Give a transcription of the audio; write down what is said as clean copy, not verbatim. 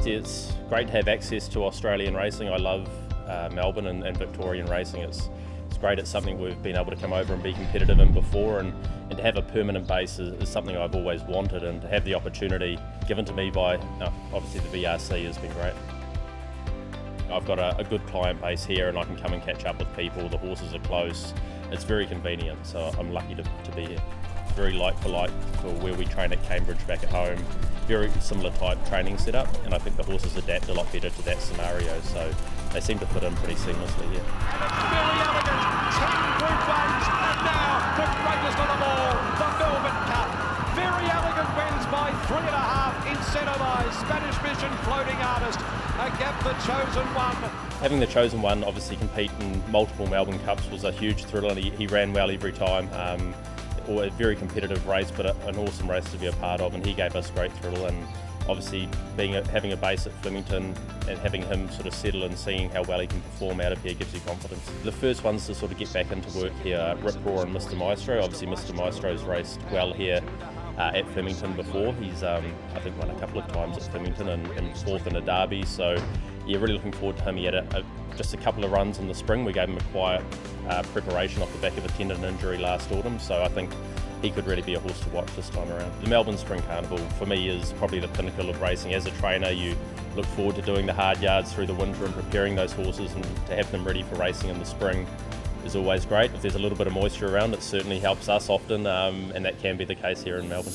It's great to have access to Australian racing. I love Melbourne and Victorian racing. It's great. It's something we've been able to come over and be competitive in before, and to have a permanent base is something I've always wanted, and to have the opportunity given to me by obviously the VRC has been great. I've got a good client base here, and I can come and catch up with people. The horses are close. It's very convenient, so I'm lucky to be here. Very like for where we train at Cambridge back at home. Very similar type training setup, and I think the horses adapt a lot better to that scenario, so they seem to fit in pretty seamlessly here. And it's very elegant, 10 group ones, and now the greatest of them all, the Melbourne Cup. Very elegant wins by 3.5, incentivised Spanish Mission Floating Artist, a gap the chosen one. Having the chosen one obviously compete in multiple Melbourne Cups was a huge thrill, and he ran well every time. A very competitive race, but an awesome race to be a part of, and he gave us great thrill. And obviously having a base at Flemington and having him sort of settle and seeing how well he can perform out of here gives you confidence. The first ones to sort of get back into work here are Rip Roar and Mr Maestro. Obviously Mr Maestro's raced well here at Flemington before. He's I think won a couple of times at Flemington and fourth in a derby, so yeah, really looking forward to him. He had just a couple of runs in the spring. We gave him a quiet preparation off the back of a tendon injury last autumn, so I think he could really be a horse to watch this time around. The Melbourne Spring Carnival for me is probably the pinnacle of racing. As a trainer, you look forward to doing the hard yards through the winter and preparing those horses, and to have them ready for racing in the spring is always great. If there's a little bit of moisture around, it certainly helps us often, and that can be the case here in Melbourne.